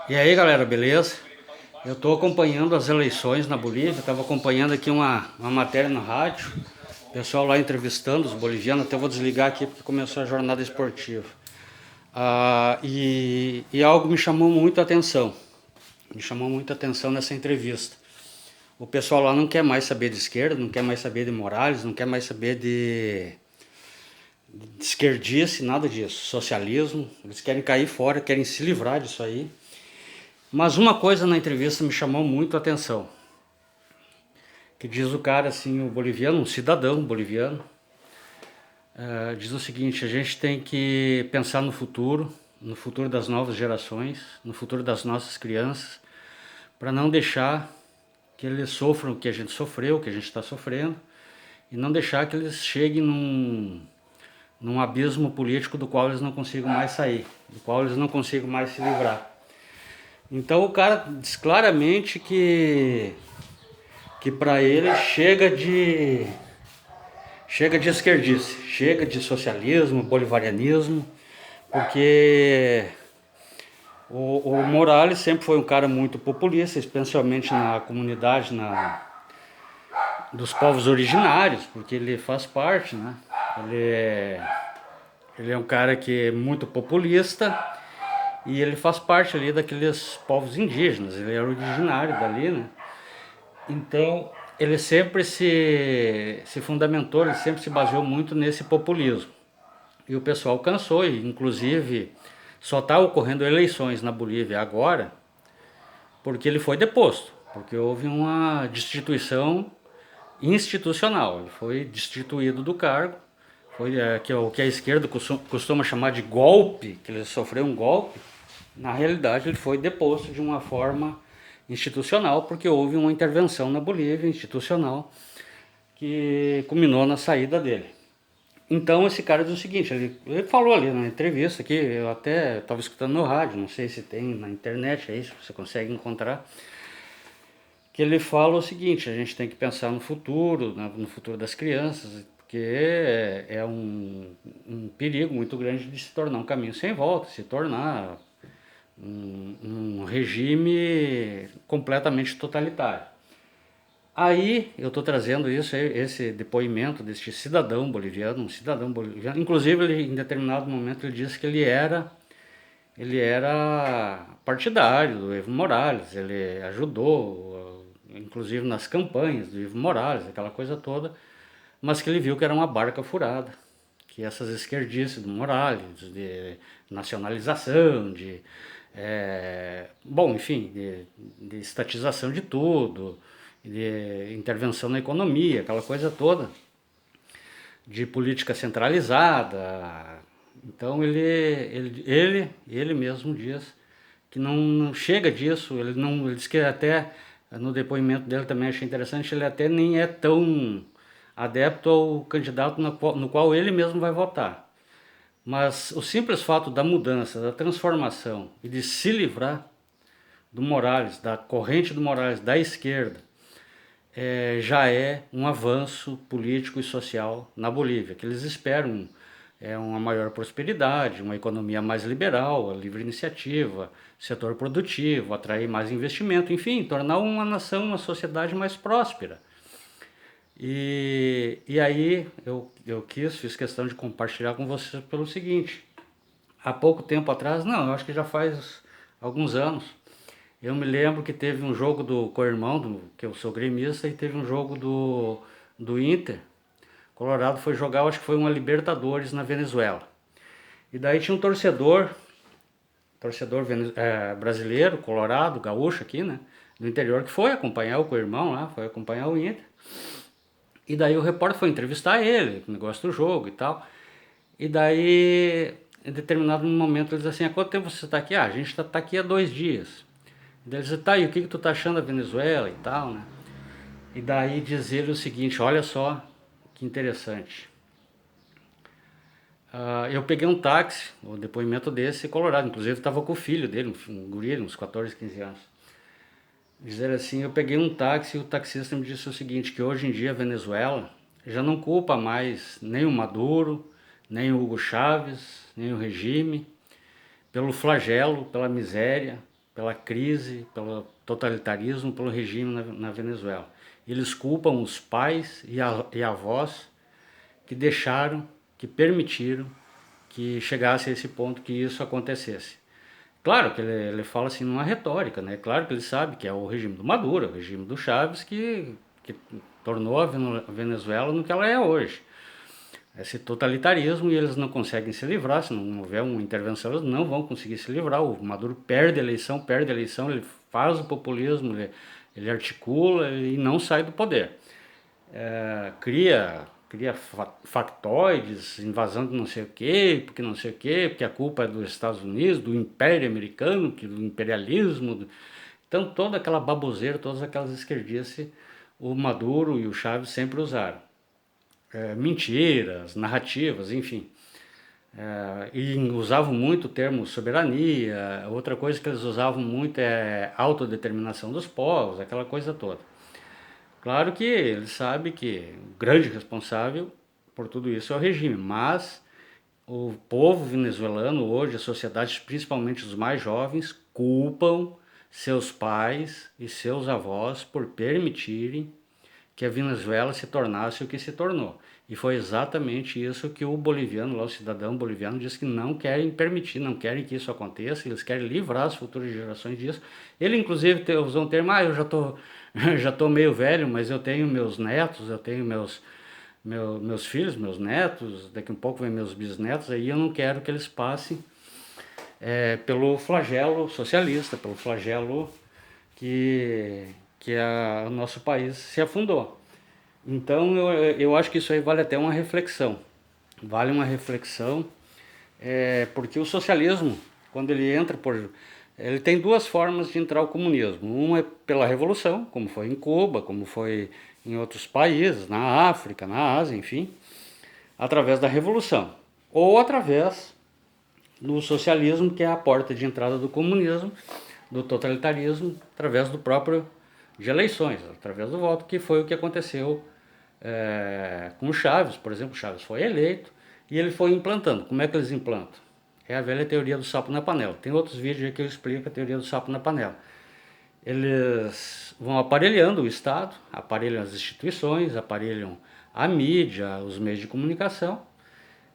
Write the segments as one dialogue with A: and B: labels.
A: E aí galera, beleza? Eu estou acompanhando as eleições na Bolívia, estava acompanhando aqui uma matéria no rádio, o pessoal lá entrevistando os bolivianos, até vou desligar aqui porque começou a jornada esportiva. E algo me chamou muito a atenção nessa entrevista. O pessoal lá não quer mais saber de esquerda, não quer mais saber de Morales, não quer mais saber de esquerdice, nada disso, socialismo, eles querem cair fora, querem se livrar disso aí. Mas uma coisa na entrevista me chamou muito a atenção, que diz o cara assim, o boliviano, um cidadão boliviano, diz o seguinte: a gente tem que pensar no futuro das novas gerações, no futuro das nossas crianças, para não deixar que eles sofram o que a gente sofreu, o que a gente está sofrendo, e não deixar que eles cheguem num abismo político do qual eles não consigam mais sair, do qual eles não consigam mais se livrar. Então o cara diz claramente que para ele chega de esquerdice, chega de socialismo, bolivarianismo, porque o Morales sempre foi um cara muito populista, especialmente na comunidade dos povos originários, porque ele faz parte, né? Ele é um cara que é muito populista e ele faz parte ali daqueles povos indígenas, ele é originário dali, né? Então, ele sempre se fundamentou, ele sempre se baseou muito nesse populismo. E o pessoal cansou, e inclusive só está ocorrendo eleições na Bolívia agora porque ele foi deposto, porque houve uma destituição institucional, ele foi destituído do cargo, foi que é o que a esquerda costuma chamar de golpe, que ele sofreu um golpe. Na realidade ele foi deposto de uma forma institucional, porque houve uma intervenção na Bolívia institucional que culminou na saída dele. Então esse cara diz o seguinte, ele falou ali na entrevista que eu até estava escutando no rádio, não sei se tem na internet aí, se você consegue encontrar, que ele fala o seguinte: a gente tem que pensar no futuro, no futuro das crianças, porque é um perigo muito grande de se tornar um caminho sem volta, se tornar um regime completamente totalitário. Aí eu estou trazendo esse depoimento deste cidadão boliviano, um cidadão boliviano. Inclusive, ele, em determinado momento, ele disse que ele era partidário do Evo Morales, ele ajudou, inclusive nas campanhas do Evo Morales, aquela coisa toda, mas que ele viu que era uma barca furada, que essas esquerdices do Morales, de nacionalização, bom, enfim, de estatização de tudo, de intervenção na economia, aquela coisa toda, de política centralizada. Então ele mesmo diz que não chega disso, ele diz que até no depoimento dele também achei interessante, ele até nem é tão adepto ao candidato no qual ele mesmo vai votar. Mas o simples fato da mudança, da transformação e de se livrar do Morales, da corrente do Morales, da esquerda, já é um avanço político e social na Bolívia, que eles esperam uma maior prosperidade, uma economia mais liberal, a livre iniciativa, setor produtivo, atrair mais investimento, enfim, tornar uma nação, uma sociedade mais próspera. E aí eu fiz questão de compartilhar com vocês pelo seguinte: há pouco tempo atrás, não, eu acho que já faz alguns anos, eu me lembro que teve um jogo do co-irmão, que eu sou gremista, e teve um jogo do Inter. Colorado foi jogar, eu acho que foi uma Libertadores na Venezuela. E daí tinha um torcedor brasileiro, colorado, gaúcho aqui, né, do interior, que foi acompanhar o co-irmão lá, foi acompanhar o Inter. E daí o repórter foi entrevistar ele, o negócio do jogo e tal. E daí, em determinado momento, ele diz assim: há quanto tempo você está aqui? Ah, a gente está aqui há 2 dias. E daí ele diz: tá, e o que tu tá achando da Venezuela e tal, né? E daí diz ele o seguinte: olha só que interessante. Eu peguei um táxi, o depoimento desse colorado, inclusive estava com o filho dele, um guri, uns 14, 15 anos. Dizer assim, eu peguei um táxi e o taxista me disse o seguinte: que hoje em dia a Venezuela já não culpa mais nem o Maduro, nem o Hugo Chávez, nem o regime, pelo flagelo, pela miséria, pela crise, pelo totalitarismo, pelo regime na Venezuela. Eles culpam os pais e avós que deixaram, que permitiram que chegasse a esse ponto, que isso acontecesse. Claro que ele fala assim numa retórica, né? Claro que ele sabe que é o regime do Maduro, o regime do Chávez que tornou a Venezuela no que ela é hoje. Esse totalitarismo, e eles não conseguem se livrar, se não houver uma intervenção, eles não vão conseguir se livrar. O Maduro perde a eleição, ele faz o populismo, ele articula e não sai do poder. Cria factoides, invasão de não sei o quê, porque não sei o quê, porque a culpa é dos Estados Unidos, do Império Americano, do imperialismo. Então toda aquela baboseira, todas aquelas esquerdices, o Maduro e o Chávez sempre usaram. Mentiras, narrativas, enfim. E usavam muito o termo soberania. Outra coisa que eles usavam muito é autodeterminação dos povos, aquela coisa toda. Claro que ele sabe que o grande responsável por tudo isso é o regime, mas o povo venezuelano hoje, a sociedade, principalmente os mais jovens, culpam seus pais e seus avós por permitirem que a Venezuela se tornasse o que se tornou. E foi exatamente isso que o boliviano, lá, o cidadão boliviano, disse que não querem permitir, não querem que isso aconteça, eles querem livrar as futuras gerações disso. Ele, inclusive, usou um termo, eu já tô meio velho, mas eu tenho meus netos, eu tenho meus filhos, meus netos, daqui a um pouco vem meus bisnetos, aí eu não quero que eles passem pelo flagelo socialista, pelo flagelo que o nosso país se afundou. Então eu acho que isso aí vale até uma reflexão. Vale uma reflexão, porque o socialismo, quando ele entra ele tem duas formas de entrar o comunismo. Uma é pela revolução, como foi em Cuba, como foi em outros países, na África, na Ásia, enfim, através da revolução. Ou através do socialismo, que é a porta de entrada do comunismo, do totalitarismo, através do próprio de eleições, através do voto, que foi o que aconteceu com o Chaves. Por exemplo, o Chaves foi eleito e ele foi implantando. Como é que eles implantam? É a velha teoria do sapo na panela. Tem outros vídeos aí que eu explico a teoria do sapo na panela. Eles vão aparelhando o Estado, aparelham as instituições, aparelham a mídia, os meios de comunicação.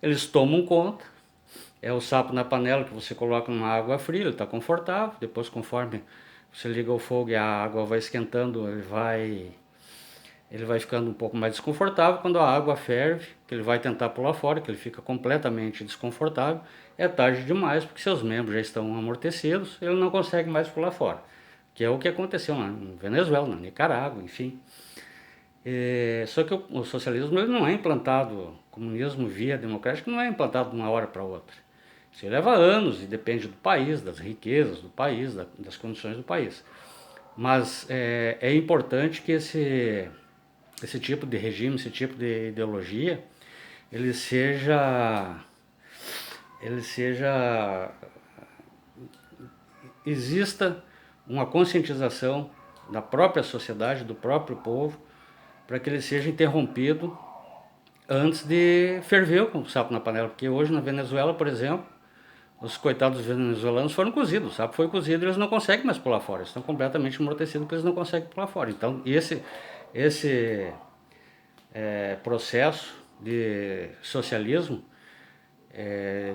A: Eles tomam conta. É o sapo na panela que você coloca numa água fria, ele está confortável. Depois, conforme você liga o fogo e a água vai esquentando, ele vai ficando um pouco mais desconfortável. Quando a água ferve, que ele vai tentar pular fora, que ele fica completamente desconfortável, é tarde demais, porque seus membros já estão amortecidos, ele não consegue mais pular fora. Que é o que aconteceu na Venezuela, na Nicarágua, enfim. Só que o socialismo ele não é implantado, o comunismo via democrática não é implantado de uma hora para outra. Isso leva anos e depende do país, das riquezas do país, das condições do país. Mas é importante que esse tipo de regime, esse tipo de ideologia, ele seja exista uma conscientização da própria sociedade, do próprio povo, para que ele seja interrompido antes de ferver o sapo na panela. Porque hoje na Venezuela, por exemplo, os coitados venezuelanos foram cozidos, o sapo foi cozido e eles não conseguem mais pular fora, eles estão completamente amortecidos porque eles não conseguem pular fora. Então esse processo de socialismo,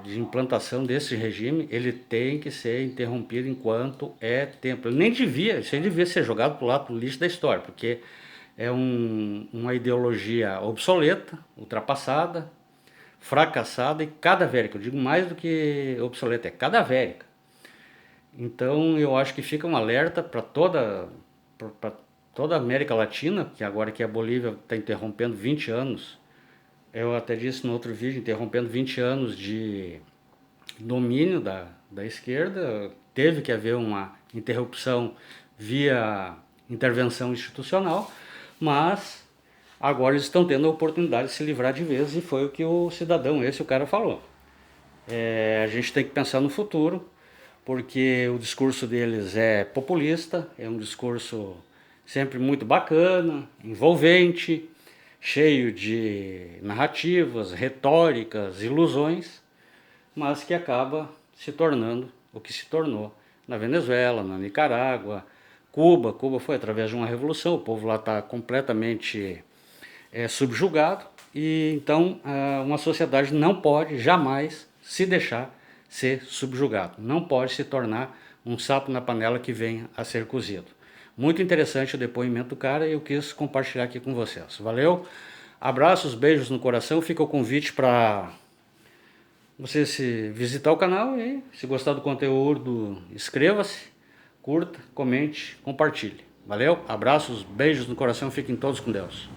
A: de implantação desse regime, ele tem que ser interrompido enquanto é tempo. Ele nem devia, isso aí devia ser jogado para o lado do lixo da história, porque é uma ideologia obsoleta, ultrapassada, fracassada e cadavérica. Eu digo mais do que obsoleta, é cadavérica. Então eu acho que fica um alerta para toda a América Latina, que agora que a Bolívia está interrompendo 20 anos, eu até disse no outro vídeo, interrompendo 20 anos de domínio da esquerda, teve que haver uma interrupção via intervenção institucional, mas agora eles estão tendo a oportunidade de se livrar de vez, e foi o que o cara falou. A gente tem que pensar no futuro, porque o discurso deles é populista, é um discurso sempre muito bacana, envolvente, cheio de narrativas, retóricas, ilusões, mas que acaba se tornando o que se tornou na Venezuela, na Nicarágua, Cuba. Cuba foi através de uma revolução, o povo lá está completamente subjugado, e então uma sociedade não pode jamais se deixar ser subjugado, não pode se tornar um sapo na panela que venha a ser cozido. Muito interessante o depoimento do cara e eu quis compartilhar aqui com vocês. Valeu, abraços, beijos no coração, fica o convite para você se visitar o canal e se gostar do conteúdo, inscreva-se, curta, comente, compartilhe. Valeu, abraços, beijos no coração, fiquem todos com Deus.